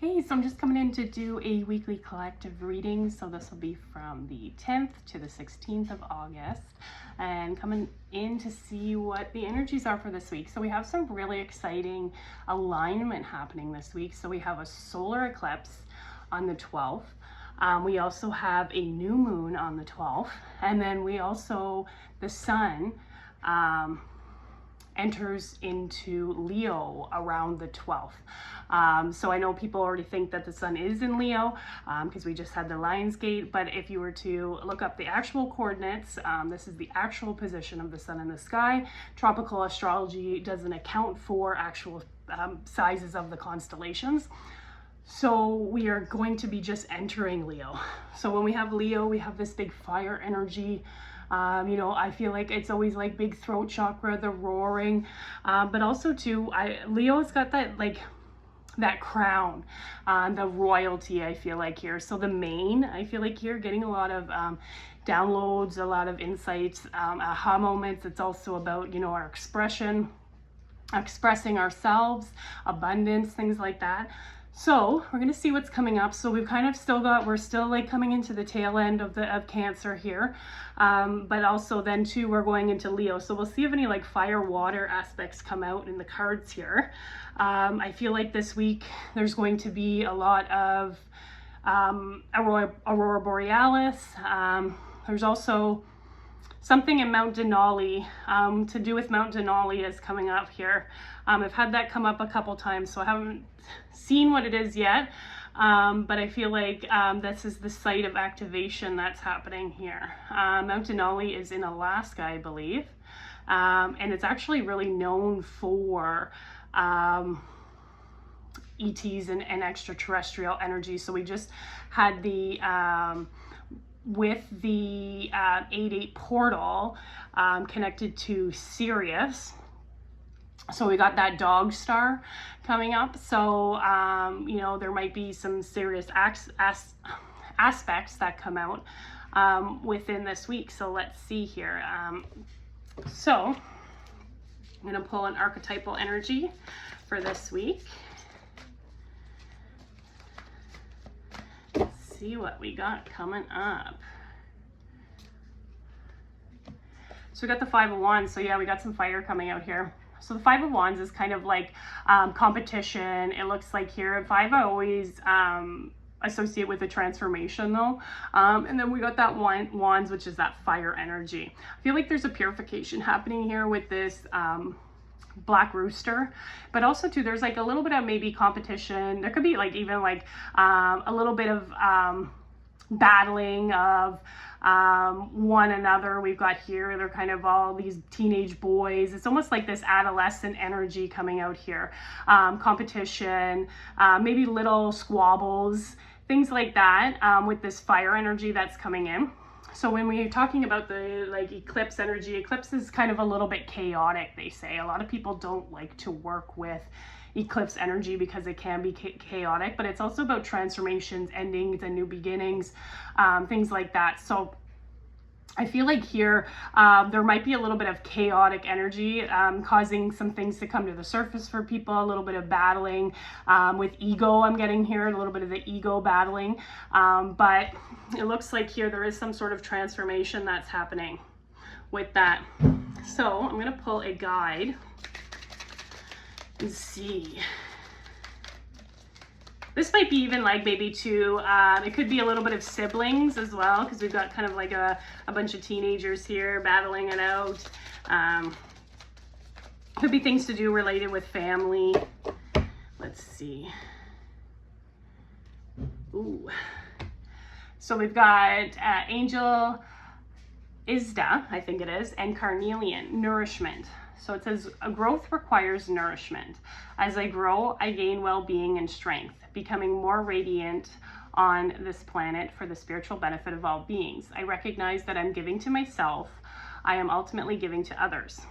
Hey, so I'm just coming in to do a weekly collective reading. So this will be from the 10th to the 16th of August, and coming in to see what the energies are for this week. So we have some really exciting alignment happening this week. So we have a solar eclipse on the 12th. We also have a new moon on the 12th, and then we also, the sun enters into Leo around the 12th. So I know people already think that the sun is in Leo because we just had the Lion's Gate, but if you were to look up the actual coordinates, this is the actual position of the sun in the sky. Tropical astrology doesn't account for actual sizes of the constellations. So we are going to be just entering Leo. So when we have Leo, we have this big fire energy. I feel like it's always like big throat chakra, the roaring, but also too, Leo's got that crown, the royalty, I feel like here. So the main, I feel like here, getting a lot of downloads, a lot of insights, aha moments. It's also about, our expression, expressing ourselves, abundance, things like that. So we're going to see what's coming up. So we've kind of we're still like coming into the tail end of Cancer here. But also then too, we're going into Leo. So we'll see if any like fire water aspects come out in the cards here. I feel like this week there's going to be a lot of Aurora Borealis. There's also something in Mount Denali to do with Mount Denali is coming up here. I've had that come up a couple times, so I haven't seen what it is yet, but I feel like this is the site of activation that's happening here. Mount Denali is in Alaska, I believe, and it's actually really known for ETs and extraterrestrial energy. So we just had the with the 8-8 portal connected to Sirius. So we got that dog star coming up. So, there might be some serious aspects that come out within this week. So let's see here. So I'm going to pull an archetypal energy for this week. See what we got coming up. So we got the Five of Wands. So yeah, we got some fire coming out here. So the Five of Wands is kind of like competition. It looks like here. Five I always associate with a transformation though. And then we got that Wands, which is that fire energy. I feel like there's a purification happening here with this black rooster, but also too there's like a little bit of maybe competition. There could be like even like a little bit of battling of one another. We've got here, they're kind of all these teenage boys. It's almost like this adolescent energy coming out here. Competition, maybe little squabbles, things like that, with this fire energy that's coming in. So when we're talking about the like eclipse energy, eclipse is kind of a little bit chaotic, they say. A lot of people don't like to work with eclipse energy because it can be chaotic, but it's also about transformations, endings, and new beginnings, things like that. So I feel like here there might be a little bit of chaotic energy causing some things to come to the surface for people, a little bit of battling with ego. I'm getting here a little bit of the ego battling, but it looks like here there is some sort of transformation that's happening with that. So I'm going to pull a guide and see. This might be even like maybe too, it could be a little bit of siblings as well, because we've got kind of like a bunch of teenagers here battling it out. Could be things to do related with family. Let's see. Ooh. So we've got Angel Isda, I think it is, and Carnelian, nourishment. So it says, growth requires nourishment. As I grow, I gain well-being and strength, becoming more radiant on this planet for the spiritual benefit of all beings. I recognize that I'm giving to myself. I am ultimately giving to others.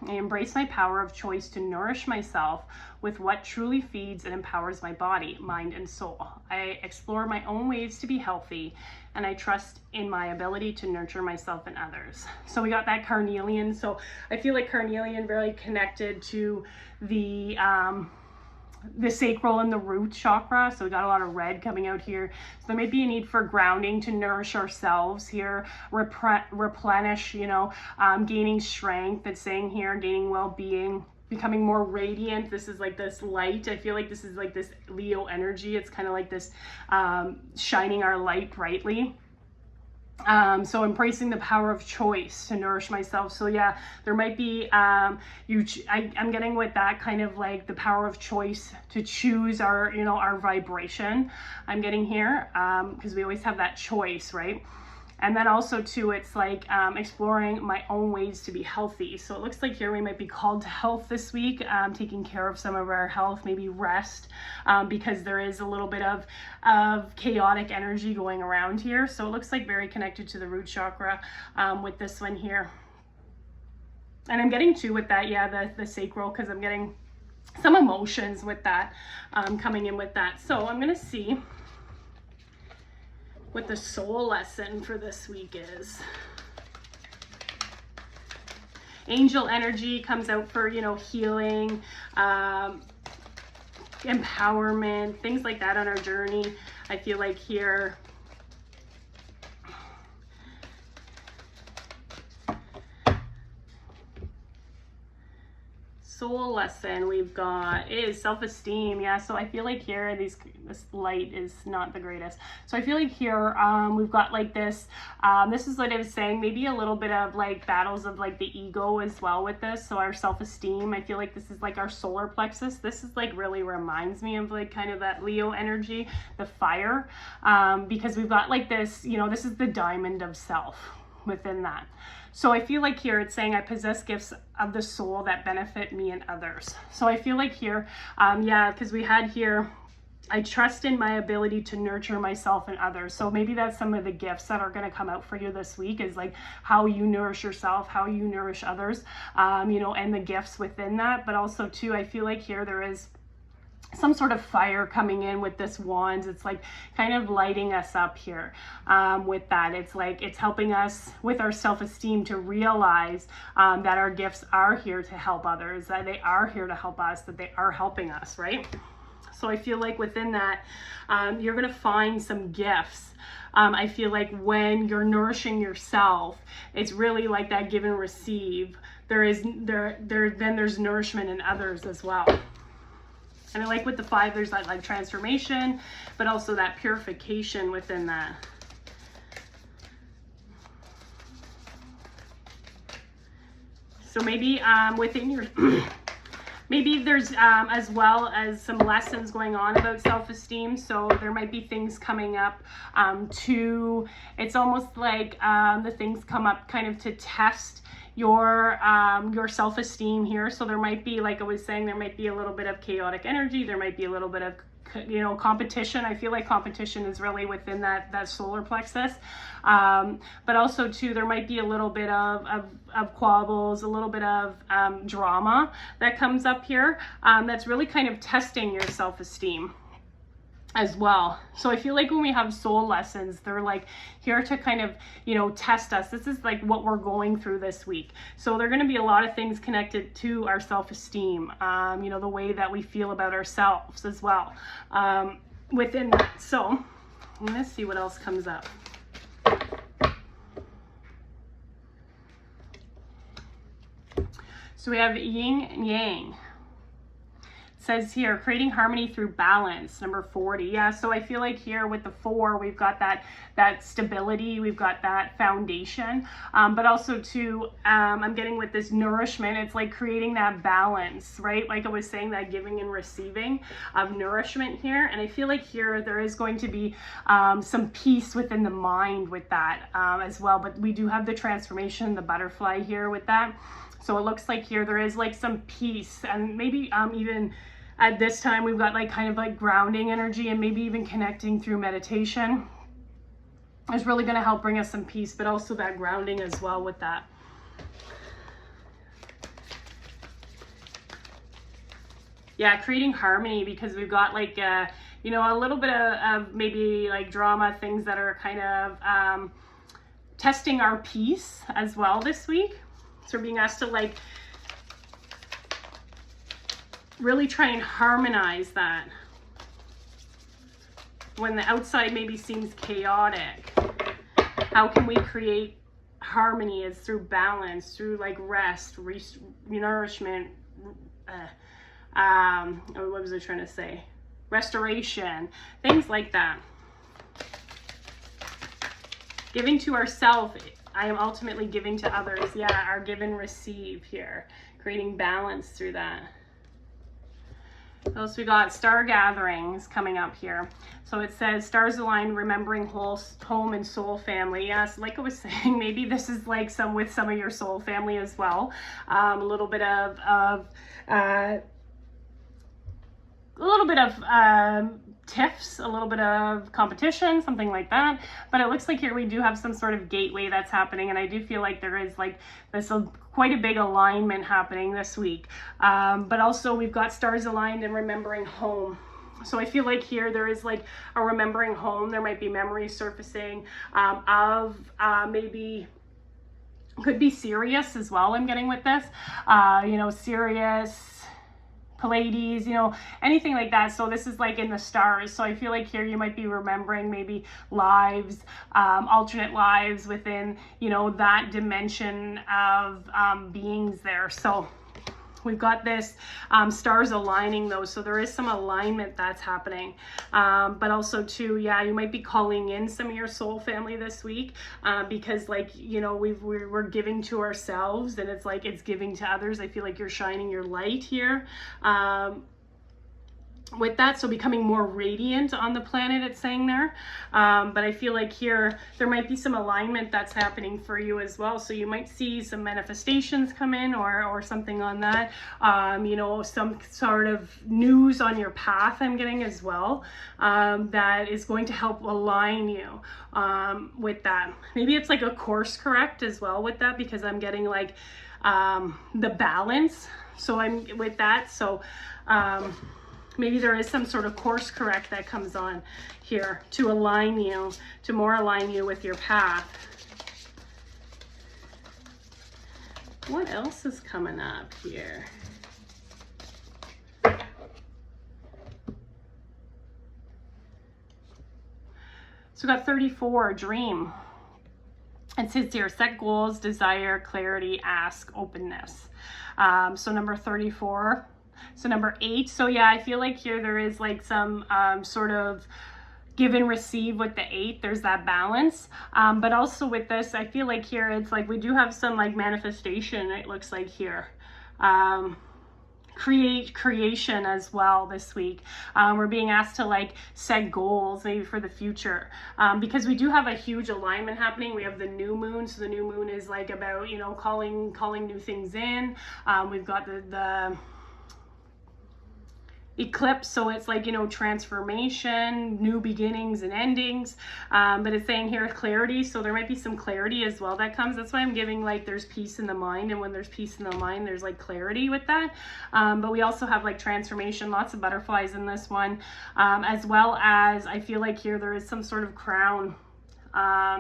I embrace my power of choice to nourish myself with what truly feeds and empowers my body, mind, and soul. I explore my own ways to be healthy, and I trust in my ability to nurture myself and others. So we got that Carnelian. So I feel like Carnelian very connected to the the sacral and the root chakra. So we got a lot of red coming out here. So there may be a need for grounding to nourish ourselves here, replenish, you know, gaining strength. It's saying here, gaining well-being, becoming more radiant. This is like this light. I feel like this is like this Leo energy. It's kind of like this shining our light brightly. So embracing the power of choice to nourish myself. So yeah, there might be, I'm getting with that kind of like the power of choice to choose our, you know, our vibration. I'm getting here, because we always have that choice, right? And then also too, it's like exploring my own ways to be healthy. So it looks like here we might be called to health this week, taking care of some of our health, maybe rest, because there is a little bit of chaotic energy going around here. So it looks like very connected to the root chakra with this one here. And I'm getting too with that, yeah, the sacral, because I'm getting some emotions with that coming in with that. So I'm going to see what the soul lesson for this week is. Angel energy comes out for, you know, healing, empowerment, things like that on our journey. I feel like here, soul lesson we've got is self-esteem. Yeah, so I feel like here this light is not the greatest. So I feel like here we've got like this is what I was saying, maybe a little bit of like battles of like the ego as well with this. So our self-esteem, I feel like this is like our solar plexus. This is like really reminds me of like kind of that Leo energy, the fire, because we've got like this, you know, this is the diamond of self within that. So I feel like here it's saying I possess gifts of the soul that benefit me and others. So I feel like here, yeah, because we had here, I trust in my ability to nurture myself and others. So maybe that's some of the gifts that are going to come out for you this week, is like how you nourish yourself, how you nourish others, you know, and the gifts within that. But also too, I feel like here there is some sort of fire coming in with this wand. It's like kind of lighting us up here with that. It's like it's helping us with our self-esteem to realize that our gifts are here to help others, that they are here to help us, that they are helping us, right? So I feel like within that, you're going to find some gifts. I feel like when you're nourishing yourself, it's really like that give and receive. Then there's nourishment in others as well. And I like with the 5, there's that like transformation, but also that purification within that. So maybe within your, maybe there's as well as some lessons going on about self-esteem. So there might be things coming up it's almost like the things come up kind of to test your self-esteem here. So there might be, like I was saying, there might be a little bit of chaotic energy. There might be a little bit of, you know, competition. I feel like competition is really within that solar plexus. But also too, there might be a little bit of quabbles, a little bit of drama that comes up here. That's really kind of testing your self-esteem as well. So I feel like when we have soul lessons, they're like here to kind of, you know, test us. This is like what we're going through this week. So there are going to be a lot of things connected to our self-esteem, you know, the way that we feel about ourselves as well within that. So I'm going to see what else comes up. So we have yin and yang. Says here, creating harmony through balance, number 40. Yeah, so I feel like here with the 4, we've got that stability, we've got that foundation, but also too, I'm getting with this nourishment, it's like creating that balance, right? Like I was saying, that giving and receiving of nourishment here. And I feel like here there is going to be some peace within the mind with that as well. But we do have the transformation, the butterfly here with that. So it looks like here there is like some peace, and maybe even at this time we've got like kind of like grounding energy, and maybe even connecting through meditation is really going to help bring us some peace, but also that grounding as well with that. Yeah, creating harmony, because we've got like you know, a little bit of maybe like drama, things that are kind of testing our peace as well this week. So we're being asked to like really try and harmonize that. When the outside maybe seems chaotic, how can we create harmony? Is through balance, through like rest, nourishment, what was I trying to say? Restoration, things like that. Giving to ourselves, I am ultimately giving to others. Yeah, our give and receive here, creating balance through that. So we got star gatherings coming up here. So it says stars aligned, remembering home and soul family. Yes, like I was saying, maybe this is like with some of your soul family as well. A little bit of tiffs, a little bit of competition, something like that. But it looks like here we do have some sort of gateway that's happening, and I do feel like there is like this quite a big alignment happening this week. But also we've got stars aligned and remembering home. So I feel like here there is like a remembering home. There might be memories surfacing of maybe, could be Sirius as well, I'm getting with this. Sirius, Pleiades, anything like that. So this is like in the stars. So I feel like here you might be remembering maybe lives, alternate lives within, that dimension of beings there. So we've got this stars aligning those, so there is some alignment that's happening. But also too, yeah, you might be calling in some of your soul family this week because like, we're giving to ourselves, and it's like it's giving to others. I feel like you're shining your light here. With that, so becoming more radiant on the planet, it's saying there. But I feel like here there might be some alignment that's happening for you as well. So you might see some manifestations come in or something on that. Some sort of news on your path I'm getting as well, that is going to help align you with that. Maybe it's like a course correct as well with that, because I'm getting like the balance. So I'm with that. So maybe there is some sort of course correct that comes on here to align you, to more align you with your path. What else is coming up here? So we got 34, dream. It says here, set goals, desire, clarity, ask, openness. So number 34. So number 8, so yeah, I feel like here there is like some sort of give and receive with the 8. There's that balance. But also with this, I feel like here it's like we do have some like manifestation, it looks like here. Creation as well this week. We're being asked to like set goals maybe for the future, because we do have a huge alignment happening. We have the new moon, so the new moon is like about calling new things in. We've got the eclipse, so it's like transformation, new beginnings and endings, but it's saying here clarity, so there might be some clarity as well that comes. That's why I'm giving like there's peace in the mind, and when there's peace in the mind there's like clarity with that. But we also have like transformation, lots of butterflies in this one, as well as I feel like here there is some sort of crown.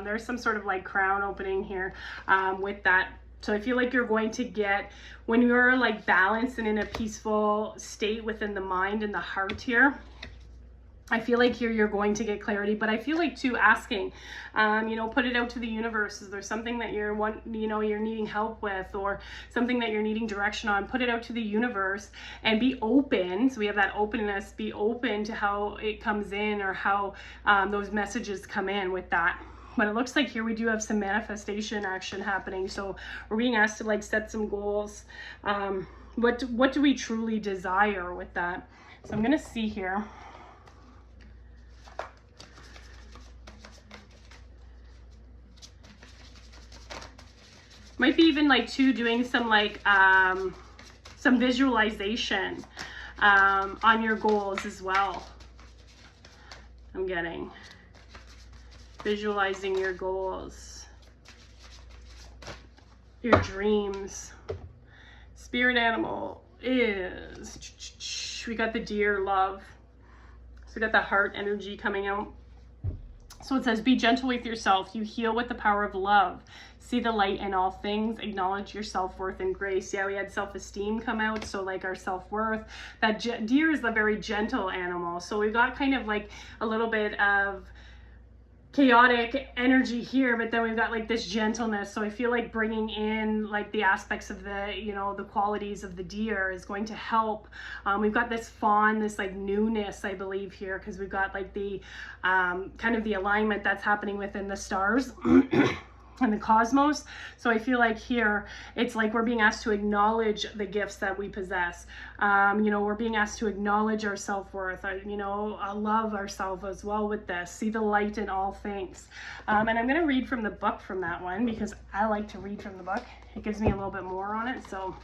There's some sort of like crown opening here with that. So I feel like you're going to get, when you're like balanced and in a peaceful state within the mind and the heart here, I feel like here you're going to get clarity. But I feel like too, asking, put it out to the universe. Is there something that you're needing help with, or something that you're needing direction on? Put it out to the universe and be open. So we have that openness, be open to how it comes in, or how those messages come in with that. But it looks like here we do have some manifestation action happening. So we're being asked to like set some goals. What do we truly desire with that? So I'm gonna see here. Might be even like doing some like some visualization on your goals as well. I'm getting. Visualizing your goals, your dreams. Spirit animal is, we got the deer, love. So we got the heart energy coming out. So it says, be gentle with yourself. You heal with the power of love. See the light in all things. Acknowledge your self-worth and grace. Yeah, we had self-esteem come out. So like our self-worth. That deer is a very gentle animal. So we've got kind of like a little bit of chaotic energy here, but then we've got like this gentleness. So I feel like bringing in like the aspects of the, you know, the qualities of the deer is going to help. We've got this fawn, this like newness, I believe here, because we've got like the kind of the alignment that's happening within the stars and the cosmos. So I feel like here it's like we're being asked to acknowledge the gifts that we possess. You know, we're being asked to acknowledge our self-worth, you know, love ourselves as well with this. See the light in all things. And I'm going to read from the book from that one because I like to read from the book. It gives me a little bit more on it. So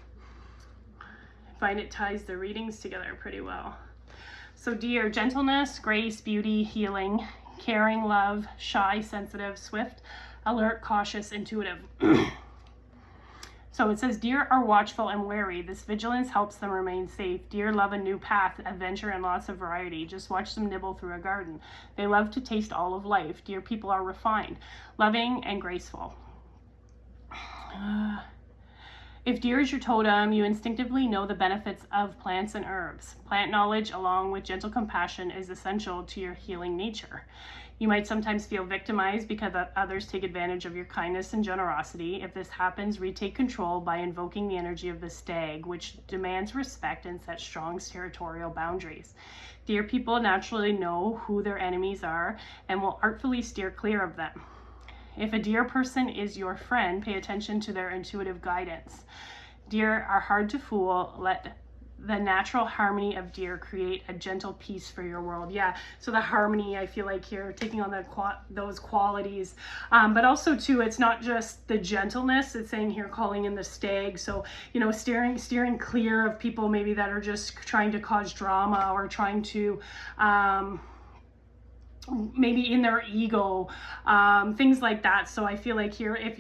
I find it ties the readings together pretty well. So deer, gentleness, grace, beauty, healing, caring, love, shy, sensitive, swift, alert, cautious, intuitive. So it says, deer are watchful and wary. This vigilance helps them remain safe. Deer love a new path, adventure, and lots of variety. Just watch them nibble through a garden. They love to taste all of life. Deer people are refined, loving, and graceful. If deer is your totem, you instinctively know the benefits of plants and herbs. Plant knowledge, along with gentle compassion, is essential to your healing nature. You might sometimes feel victimized because others take advantage of your kindness and generosity. If this happens, retake control by invoking the energy of the stag, which demands respect and sets strong territorial boundaries. Deer people naturally know who their enemies are and will artfully steer clear of them. If a deer person is your friend, pay attention to their intuitive guidance. Deer are hard to fool. Let the natural harmony of deer create a gentle peace for your world. Yeah, so the harmony, I feel like here, taking on those qualities. But also too, it's not just the gentleness, it's saying here, calling in the stag. So, you know, steering clear of people maybe that are just trying to cause drama or trying to, maybe in their ego, things like that. So I feel like here, if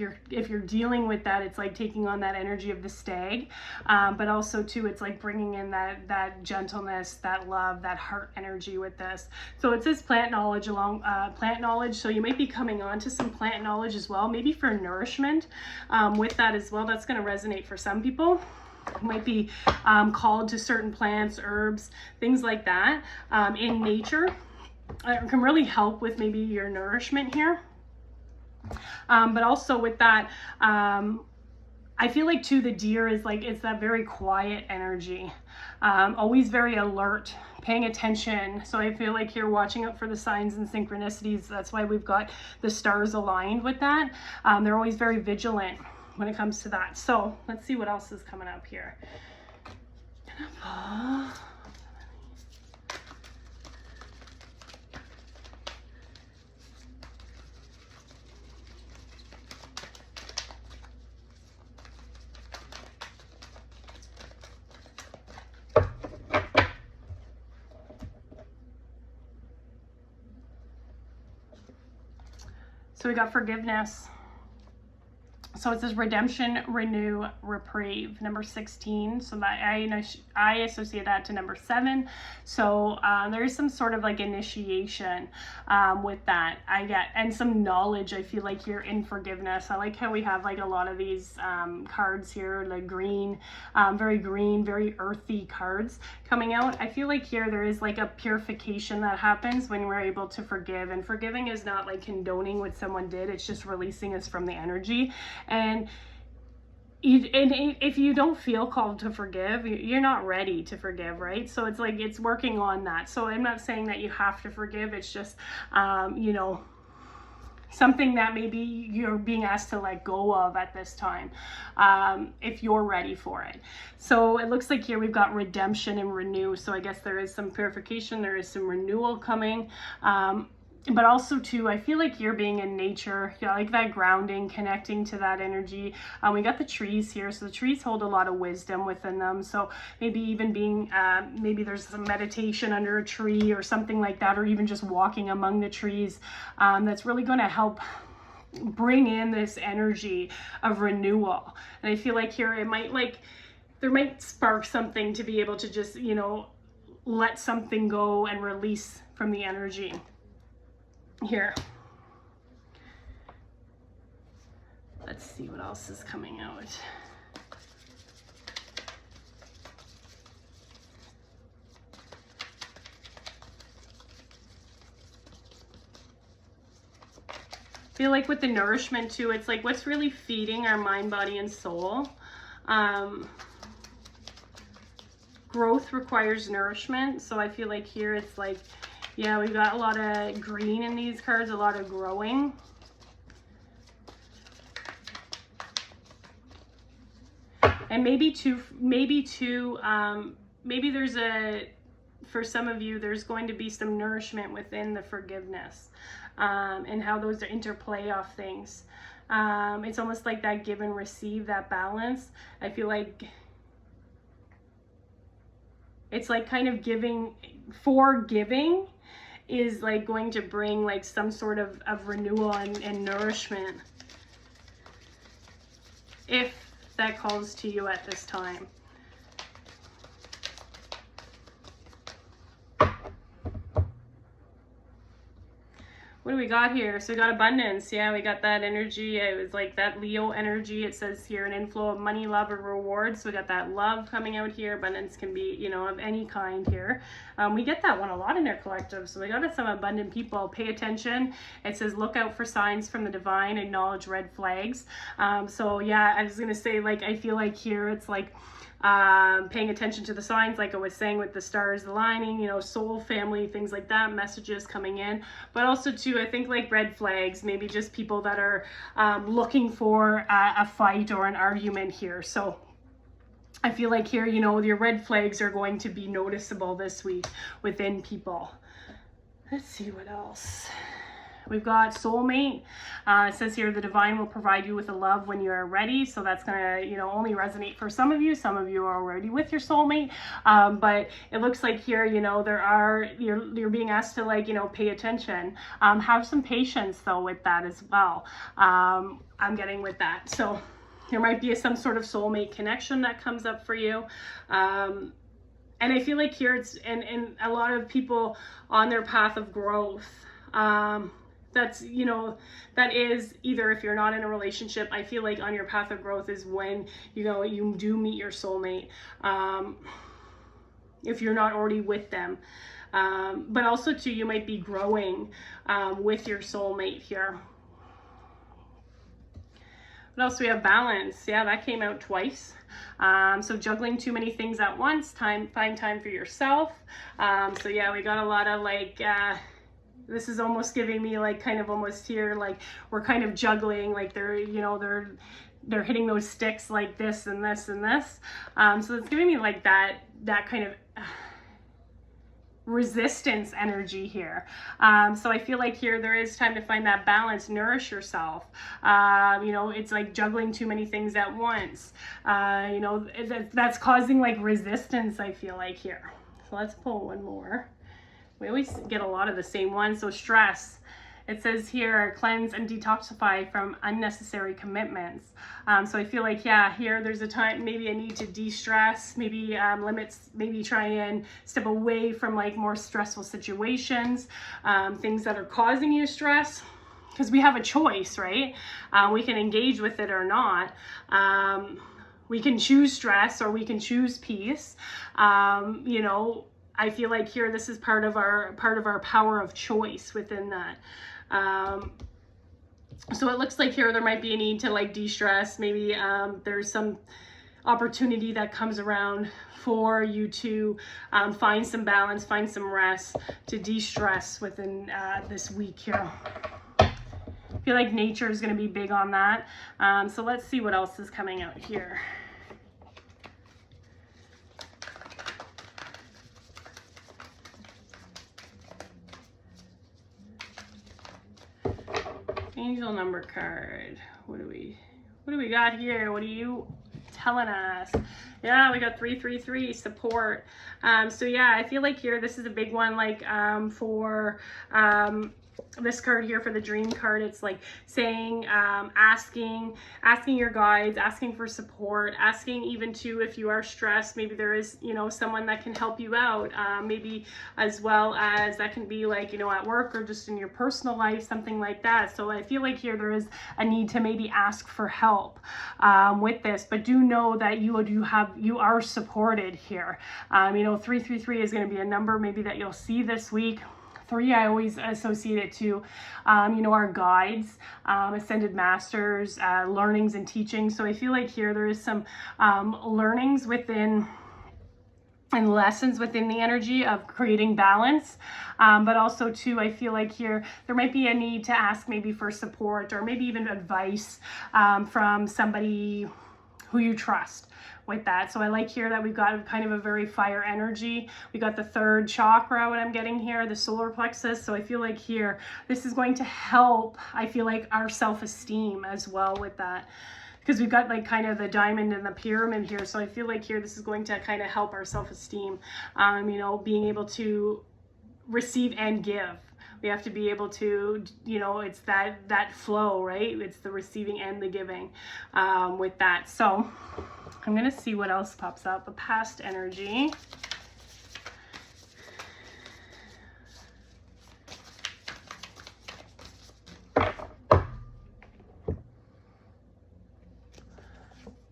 you're dealing with that, it's like taking on that energy of the stag, but also too, it's like bringing in that gentleness, that love, that heart energy with this. So it says plant knowledge plant knowledge. So you might be coming on to some plant knowledge as well, maybe for nourishment with that as well. That's going to resonate for some people. You might be called to certain plants, herbs, things like that in nature. It can really help with maybe your nourishment here. But also with that, I feel like too, the deer is like, it's that very quiet energy, always very alert, paying attention. So I feel like you're watching out for the signs and synchronicities. That's why we've got the stars aligned with that. They're always very vigilant when it comes to that. So let's see what else is coming up here. So we got forgiveness. So it says redemption, renew, reprieve, number 16. So that I associate that to number 7. So there is some sort of like initiation with that. I get, and some knowledge. I feel like you're in forgiveness. I like how we have like a lot of these cards here, like green, very earthy cards coming out. I feel like here there is like a purification that happens when we're able to forgive. And forgiving is not like condoning what someone did. It's just releasing us from the energy. And if you don't feel called to forgive, you're not ready to forgive, right? So it's like, it's working on that. So I'm not saying that you have to forgive. It's just, you know, something that maybe you're being asked to let go of at this time, if you're ready for it. So it looks like here we've got redemption and renew. So I guess there is some purification, there is some renewal coming. But also too, I feel like you're being in nature, you know, like that grounding, connecting to that energy. We got the trees here. So the trees hold a lot of wisdom within them. So maybe even being, maybe there's some meditation under a tree or something like that, or even just walking among the trees. That's really going to help bring in this energy of renewal. And I feel like here it might there might spark something to be able to just, you know, let something go and release from the energy. Here, Let's see what else is coming out. I feel like with the nourishment too, it's like what's really feeding our mind, body, and soul. Growth requires nourishment. So I feel like here it's like, yeah, we've got a lot of green in these cards, a lot of growing. And maybe there's for some of you, there's going to be some nourishment within the forgiveness, and how those interplay off things. It's almost like that give and receive, that balance. I feel like it's like kind of forgiving is like going to bring like some sort of renewal and nourishment, if that calls to you at this time. What do we got here? So we got abundance. Yeah, we got that energy. It was like that Leo energy. It says here an inflow of money, love, or rewards. So we got that love coming out here. Abundance can be, you know, of any kind here. We get that one a lot in our collective. So we got some abundant people. Pay attention. It says look out for signs from the divine. Acknowledge red flags. So yeah, I was going to say, like, I feel like here it's like, paying attention to the signs, like I was saying with the stars aligning, you know, soul, family, things like that, messages coming in, but also too, I think like red flags, maybe just people that are looking for a fight or an argument here. So I feel like here, you know, your red flags are going to be noticeable this week within people. Let's see what else. We've got soulmate. It says here the divine will provide you with a love when you are ready. So that's gonna, you know, only resonate for some of you. Some of you are already with your soulmate, but it looks like here, you know, you're being asked to, like, you know, pay attention. Have some patience though with that as well. I'm getting with that. So there might be some sort of soulmate connection that comes up for you. And I feel like here it's and a lot of people on their path of growth. That's, you know, that is either if you're not in a relationship, I feel like on your path of growth is when, you know, you do meet your soulmate, if you're not already with them. But also too, you might be growing with your soulmate here. What else? We have balance. Yeah, that came out twice. So juggling too many things at once, find time for yourself. So yeah, we got a lot of like, this is almost giving me like kind of almost here, like we're kind of juggling, like they're, you know, they're hitting those sticks like this and this and this. So it's giving me like that kind of resistance energy here. So I feel like here there is time to find that balance, nourish yourself. You know, it's like juggling too many things at once. You know, that's causing like resistance, I feel like here. So let's pull one more. We always get a lot of the same ones. So stress. It says here, cleanse and detoxify from unnecessary commitments. So I feel like, yeah, here there's a time, maybe I need to de-stress, maybe limits, maybe try and step away from like more stressful situations, things that are causing you stress. Because we have a choice, right? We can engage with it or not. We can choose stress or we can choose peace. You know, I feel like here this is part of our power of choice within that. So it looks like here there might be a need to like de-stress. Maybe there's some opportunity that comes around for you to find some balance, find some rest, to de-stress within this week here. I feel like nature is going to be big on that. So let's see what else is coming out here. Angel number card. What do we got here? What are you telling us? Yeah, we got 333 support. So yeah, I feel like here this is a big one, like for this card here, for the dream card. It's like saying, asking your guides, asking for support, asking even too if you are stressed, maybe there is, you know, someone that can help you out, maybe as well as that can be like, you know, at work or just in your personal life, something like that. So I feel like here there is a need to maybe ask for help with this, but do know that you are supported here. You know, 333 is going to be a number maybe that you'll see this week. 3, I always associate it to, you know, our guides, ascended masters, learnings and teachings. So I feel like here there is some learnings within and lessons within the energy of creating balance, but also too, I feel like here there might be a need to ask maybe for support or maybe even advice from somebody who you trust with that. So I like here that we've got kind of a very fire energy. We got the 3rd chakra, what I'm getting here, the solar plexus. So I feel like here this is going to help, I feel like, our self-esteem as well with that, because we've got like kind of the diamond and the pyramid here. So I feel like here this is going to kind of help our self-esteem, you know, being able to receive and give. We have to be able to, you know, it's that flow, right? It's the receiving and the giving with that. So I'm going to see what else pops up. The past energy.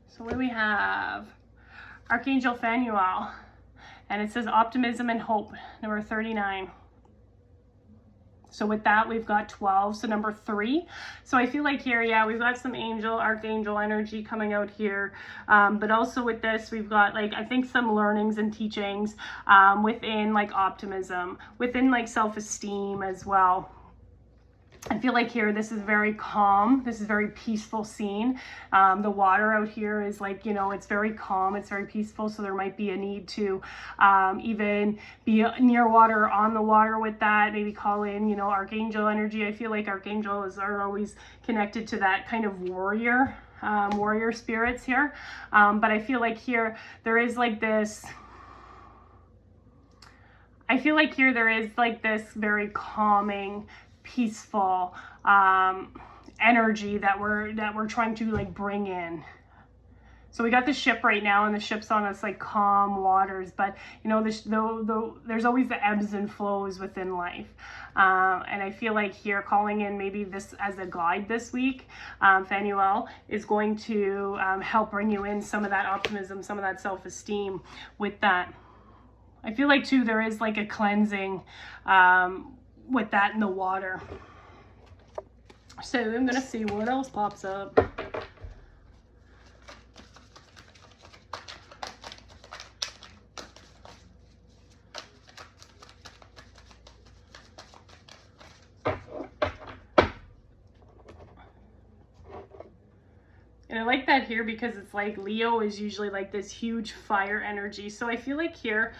So what do we have? Archangel Phanuel. And it says optimism and hope, number 39. So with that, we've got 12, so number 3. So I feel like here, yeah, we've got some archangel energy coming out here. But also with this, we've got like, I think some learnings and teachings within like optimism, within like self-esteem as well. I feel like here, this is very calm. This is very peaceful scene. The water out here is like, you know, it's very calm. It's very peaceful. So there might be a need to even be near water or on the water with that. Maybe call in, you know, archangel energy. I feel like archangels are always connected to that kind of warrior spirits here. But I feel like here, there is like this, I feel like here there is like this very calming, peaceful energy that we're trying to like bring in. So we got the ship right now, and the ship's on this like calm waters, but you know, there's always the ebbs and flows within life. And I feel like here, calling in maybe this as a guide this week, Phanuel is going to help bring you in some of that optimism, some of that self-esteem with that. I feel like too, there is like a cleansing with that in the water. So I'm gonna see what else pops up. And I like that here because it's like Leo is usually like this huge fire energy. So I feel like here,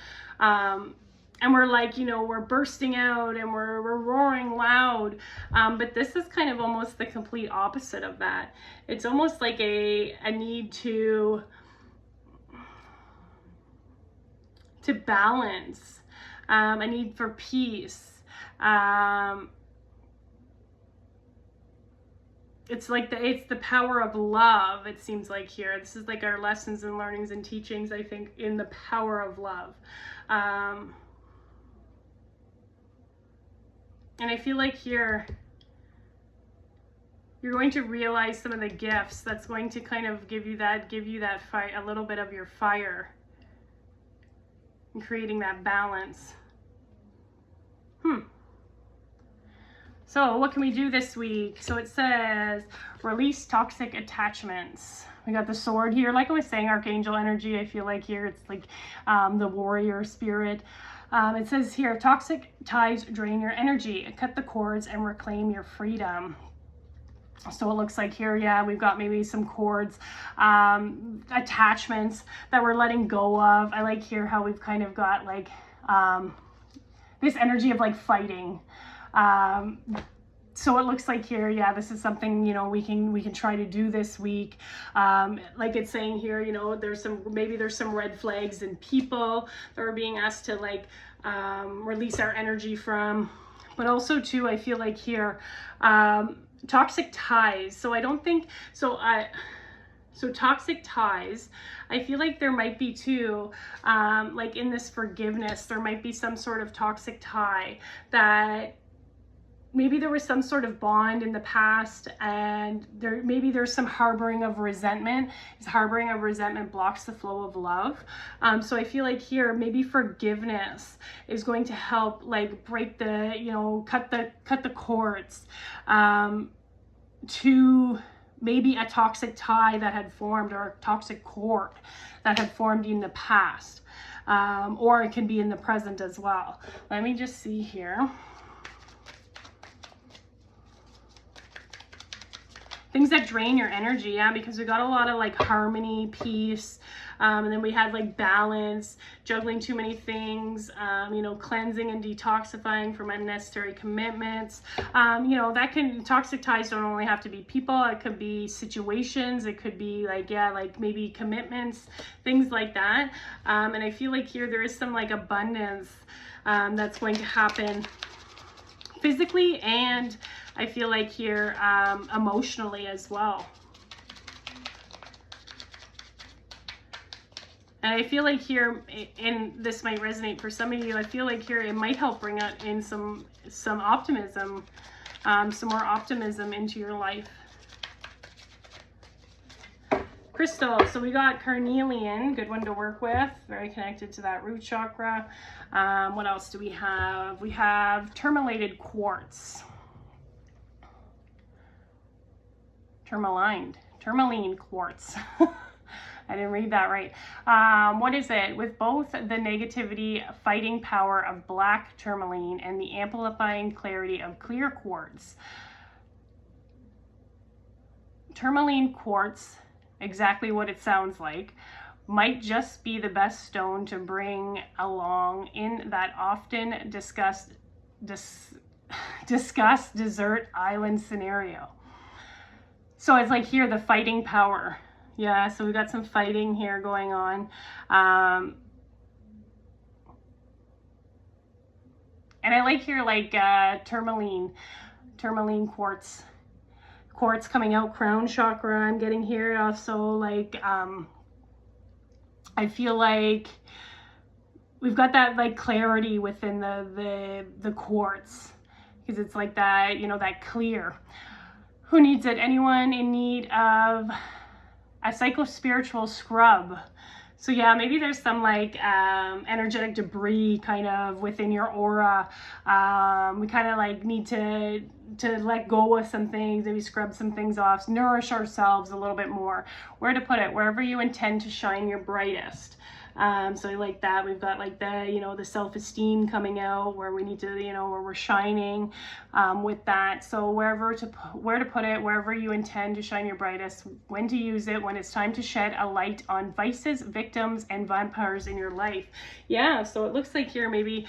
and we're like, you know, we're bursting out and we're roaring loud. But this is kind of almost the complete opposite of that. It's almost like a need to balance, a need for peace. It's like it's the power of love, it seems like here. This is like our lessons and learnings and teachings, I think, in the power of love. And I feel like here, you're going to realize some of the gifts that's going to kind of give you that fire, a little bit of your fire, and creating that balance. So what can we do this week? So it says, release toxic attachments. We got the sword here. Like I was saying, archangel energy. I feel like here it's like the warrior spirit. It says here, toxic ties drain your energy. Cut the cords and reclaim your freedom. So it looks like here, yeah, we've got maybe some cords, attachments that we're letting go of. I like here how we've kind of got like this energy of like fighting. So it looks like here, yeah, this is something, you know, we can try to do this week. Like it's saying here, you know, maybe there's some red flags in people that are being asked to like release our energy from. But also too, I feel like here, toxic ties. So I don't think, so toxic ties, I feel like there might be too, like in this forgiveness, there might be some sort of toxic tie that maybe there was some sort of bond in the past, and maybe there's some harboring of resentment. Harboring of resentment blocks the flow of love. So I feel like here, maybe forgiveness is going to help like break the, you know, cut the cords to maybe a toxic tie that had formed, or a toxic cord that had formed in the past. Or it can be in the present as well. Let me just see here. Things that drain your energy, yeah, because we got a lot of like harmony, peace, and then we had like balance, juggling too many things, you know, cleansing and detoxifying from unnecessary commitments. You know, toxic ties don't only have to be people, it could be situations, it could be like, yeah, like maybe commitments, things like that. And I feel like here there is some like abundance that's going to happen physically, and I feel like here emotionally as well. And I feel like here, and this might resonate for some of you, I feel like here it might help bring out in some optimism, some more optimism into your life. Crystal, so we got carnelian, good one to work with, very connected to that root chakra. What else do we have? We have tourmalated quartz. Tourmaline quartz. I didn't read that right. What is it? With both the negativity fighting power of black tourmaline and the amplifying clarity of clear quartz. Tourmaline quartz, exactly what it sounds like, might just be the best stone to bring along in that often discussed desert island scenario. So it's like here, the fighting power. Yeah, so we got some fighting here going on. And I like here like tourmaline quartz coming out, crown chakra I'm getting here. Also like I feel like we've got that like clarity within the quartz, because it's like that, you know, that clear. Who needs it? Anyone in need of a psycho-spiritual scrub? So yeah, maybe there's some like energetic debris kind of within your aura. We kind of like need to let go of some things, maybe scrub some things off, nourish ourselves a little bit more. Where to put it? Wherever you intend to shine your brightest. So like that, we've got like the, you know, the self-esteem coming out, where we need to, you know, where we're shining with that. So where to put it, wherever you intend to shine your brightest, when to use it, when it's time to shed a light on vices, victims, and vampires in your life. Yeah, so it looks like here maybe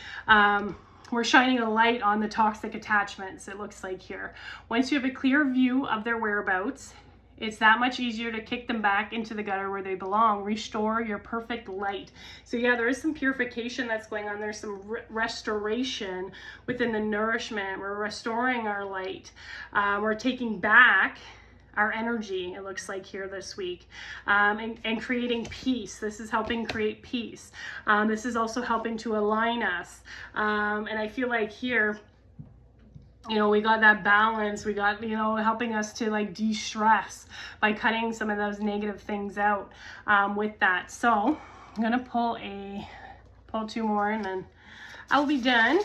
we're shining a light on the toxic attachments, it looks like here. Once you have a clear view of their whereabouts, it's that much easier to kick them back into the gutter where they belong. Restore your perfect light. So yeah, there is some purification that's going on. There's some restoration within the nourishment. We're restoring our light. We're taking back our energy, it looks like here this week, and creating peace. This is helping create peace. This is also helping to align us. And I feel like here, you know, we got that balance, we got, you know, helping us to like de-stress by cutting some of those negative things out with that. So I'm gonna pull two more and then I'll be done.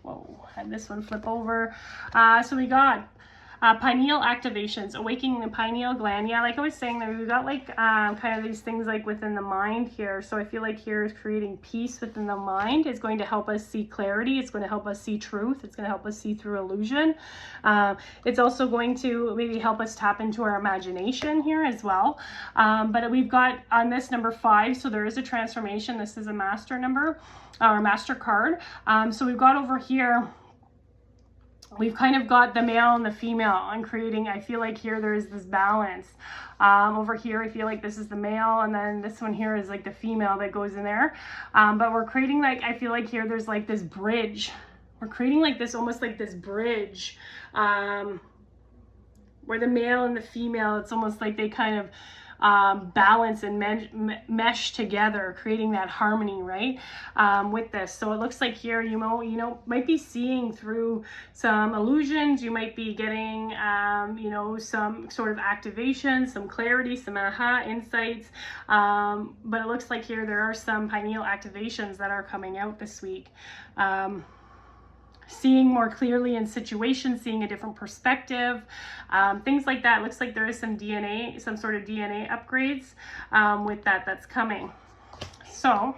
Whoa, had this one flip over. So we got Pineal activations, awakening the pineal gland. Yeah, like I was saying, there we've got like kind of these things like within the mind here. So I feel like here is creating peace within the mind. It's going to help us see clarity. It's going to help us see truth. It's going to help us see through illusion. It's also going to maybe help us tap into our imagination here as well. But we've got on this number 5, so there is a transformation. This is a master number or master card. So we've got over here, we've kind of got the male and the female and creating, I feel like here there is this balance. Over here, I feel like this is the male, and then this one here is like the female that goes in there. But we're creating like, I feel like here there's like this bridge. We're creating like this, almost like this bridge where the male and the female, it's almost like they kind of balance and mesh together, creating that harmony, right? With this. So it looks like here, you know, might be seeing through some illusions. You might be getting, you know, some sort of activation, some clarity, some aha insights. But it looks like here there are some pineal activations that are coming out this week. Seeing more clearly in situations, seeing a different perspective, things like that. It looks like there is some DNA, some sort of DNA upgrades with that's coming. So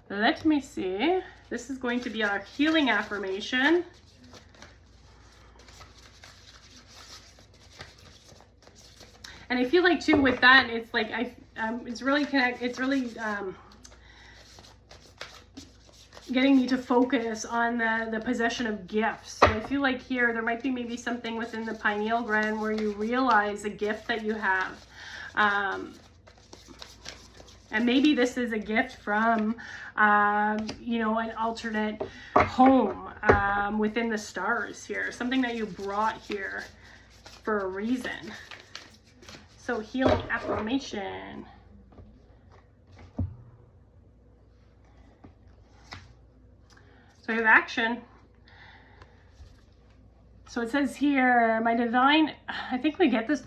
let me see. This is going to be our healing affirmation. And I feel like too with that, it's like it's really getting me to focus on the possession of gifts. So I feel like here there might be maybe something within the pineal gland where you realize a gift that you have. And maybe this is a gift from, you know, an alternate home within the stars here. Something that you brought here for a reason. So healing affirmation. So we have action. So it says here, my divine, I think we got this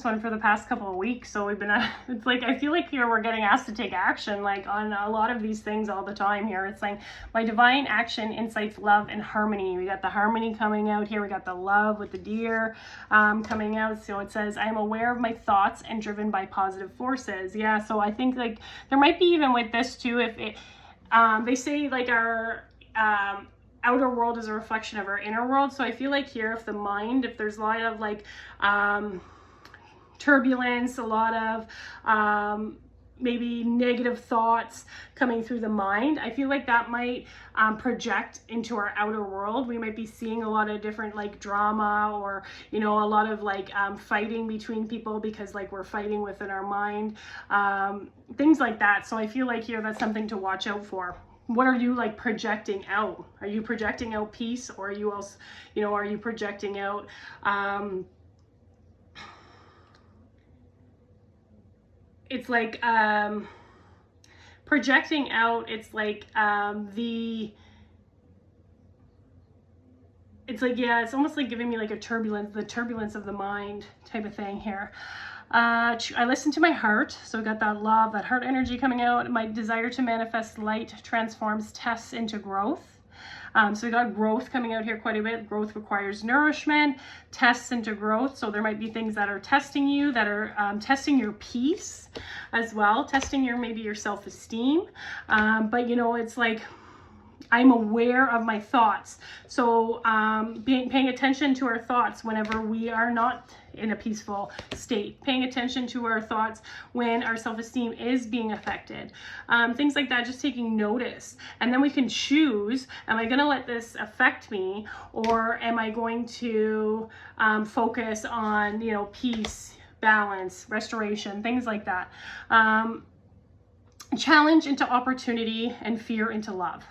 one for the past couple of weeks. So we've been, it's like, I feel like here we're getting asked to take action, like on a lot of these things all the time here. It's like my divine action, insights, love, and harmony. We got the harmony coming out here. We got the love with the deer coming out. So it says, I am aware of my thoughts and driven by positive forces. Yeah. So I think like there might be even with this too, if it, they say like our, outer world is a reflection of our inner world. So I feel like here, if the mind, if there's a lot of like turbulence, a lot of maybe negative thoughts coming through the mind, I feel like that might project into our outer world. We might be seeing a lot of different like drama, or you know, a lot of like fighting between people because like we're fighting within our mind, things like that. So I feel like here that's something to watch out for. What are you like projecting out? Are you projecting out peace, or are you also, you know, are you projecting out it's like projecting out, it's like it's like, yeah, it's almost like giving me like a turbulence, the turbulence of the mind type of thing here. I listen to my heart, so I got that love, that heart energy coming out. My desire to manifest light transforms tests into growth. So we got growth coming out here quite a bit. Growth requires nourishment, tests into growth. So there might be things that are testing you, that are testing your peace as well, testing your, maybe your self-esteem. But you know, it's like, I'm aware of my thoughts. So paying attention to our thoughts whenever we are not in a peaceful state, paying attention to our thoughts when our self-esteem is being affected, things like that, just taking notice. And then we can choose, am I going to let this affect me, or am I going to focus on, you know, peace, balance, restoration, things like that. Challenge into opportunity and fear into love.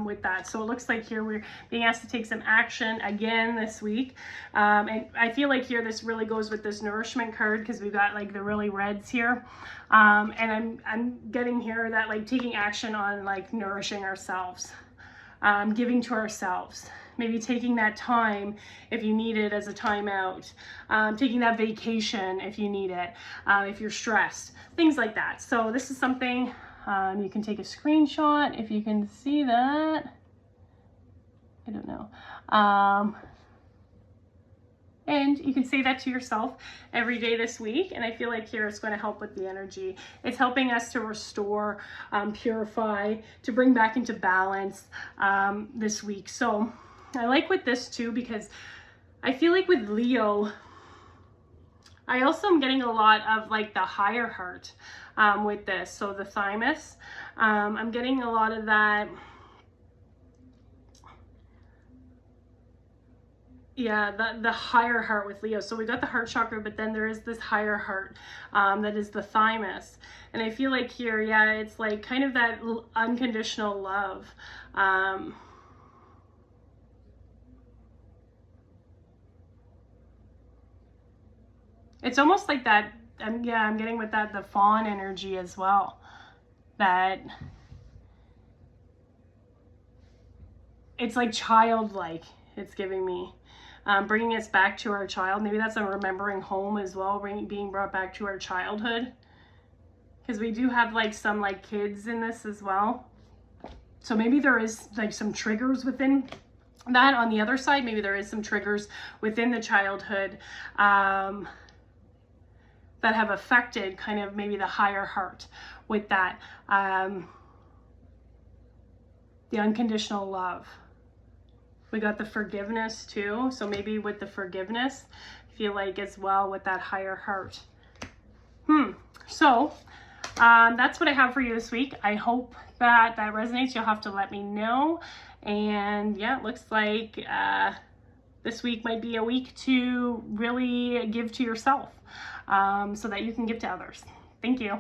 With that. So it looks like here we're being asked to take some action again this week. And I feel like here this really goes with this nourishment card, because we've got like the really reds here. And I'm getting here that like taking action on like nourishing ourselves, giving to ourselves, maybe taking that time if you need it as a timeout, taking that vacation if you need it, if you're stressed, things like that. So this is something you can take a screenshot if you can see that. I don't know. And you can say that to yourself every day this week. And I feel like here it's going to help with the energy. It's helping us to restore, purify, to bring back into balance this week. So I like with this too, because I feel like with Leo, I also am getting a lot of like the higher heart with this. So the thymus, I'm getting a lot of that. Yeah, the higher heart with Leo. So we got the heart chakra, but then there is this higher heart that is the thymus. And I feel like here, yeah, it's like kind of that unconditional love. It's almost like that, I'm getting with that the fawn energy as well. That it's like childlike, it's giving me. Bringing us back to our child. Maybe that's a remembering home as well, being brought back to our childhood. Because we do have like some like kids in this as well. So maybe there is like some triggers within that. On the other side, maybe there is some triggers within the childhood that have affected kind of maybe the higher heart with that. The unconditional love. We got the forgiveness too. So maybe with the forgiveness, I feel like as well with that higher heart. So that's what I have for you this week. I hope that resonates. You'll have to let me know. And yeah, it looks like this week might be a week to really give to yourself so that you can give to others. Thank you.